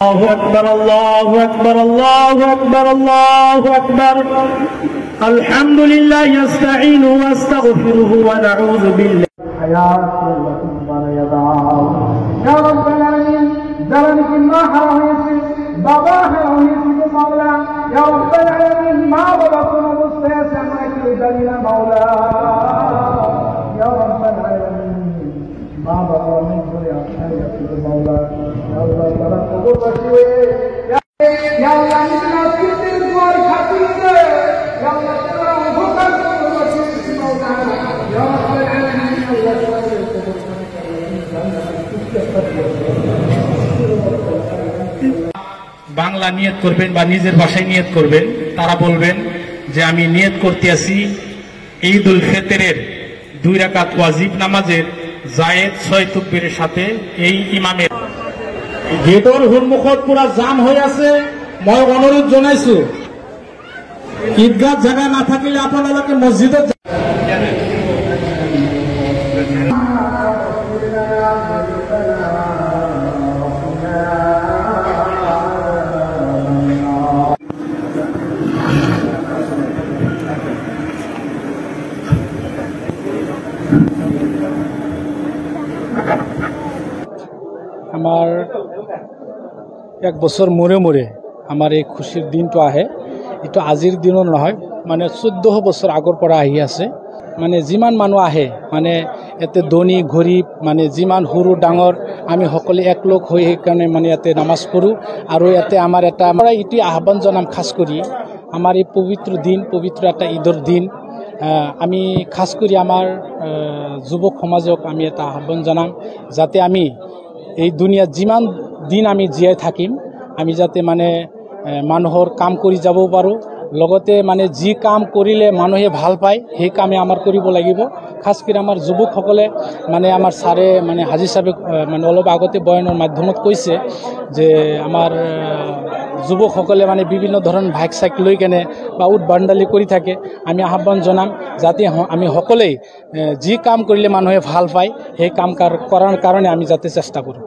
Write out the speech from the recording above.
الله أكبر الله أكبر الله أكبر الله أكبر الحمد لله يستعين واستغفره ونعوذ بالله حياة يا رب العالمين ذلك ما حرمت بابا حرمت مولا يا رب العالمين ما بابا مستيس أمرك دليل مولا يا رب العالمين ما بابا من يا مولا يا الله تعالى قبول بشوي يا الله نحن كثير قوي خطير يا الله تعالى فقط قبول بشوي مولا يا رب العالمين الله تعالى বাংলা নিয়ত করবেন বা নিজের ভাষায় নিয়ত করবেন তারা বলবেন যে আমি নিয়ত করতে আছি ঈদুল ফিতরের 2 রাকাত ওয়াজিব নামাজের জায়েদ 6 তাকবীরের সাথে এই ইমামের গেটৰ সন্মুখত পুৰা জাম হৈ আছে। মই অনুৰোধ জনাইছো ঈদগাহ জায়গা না থাকিলে আপোনালোকে মসজিদত আমাৰ 1 বছৰ মূৰে মূৰে আমাৰ এই খুশিৰ দিনটো আহে। এটো আজিৰ দিনো নহয়, মানে 14 বছৰ আগৰ পৰা আহি আছে। মানে যিমান মানুহ আহে, মানে এতে ধনী গৰীব, মানে যিমান সৰু ডাঙৰ আমি সকলো একলগ হৈ সেইকাৰণে মানে ইয়াতে নামাজ পঢ়ো। আৰু ইয়াতে আমাৰ এটা আমৰা এটি আহ্বান জনাম, খাস কৰি আমাৰ এই পবিত্ৰ দিন, পবিত্ৰ এটা ঈদৰ দিন আমি খাস কৰি আমাৰ যুৱক সমাজক আমি এটা আহ্বান জনাম, যাতে আমি এই দুনিয়াত যিমান দিন আমি জীয়াই থাকিম, আমি যাতে মানে মানুহৰ কাম কৰি যাব পাৰো, লগতে মানে যি কাম কৰিলে মানুহে ভাল পায় সেই কামে আমাৰ কৰিব লাগিব। খাস কৰি আমাৰ যুৱকসকলে মানে আমাৰ ছাৰে মানে হাজি সাহেবে মানে অলপ আগতে বয়ানৰ মাধ্যমত কৈছে যে আমাৰ যুৱকসকলে মানে বিভিন্ন ধৰণৰ বাইক চাইক লৈ কেনে বা উৎবান্দালি কৰি থাকে। আমি আহ্বান জনাম যাতে আমি সকলোৱে যি কাম কৰিলে মানুহে ভাল পায় সেই কাম কৰাৰ কাৰণে আমি যাতে চেষ্টা কৰোঁ।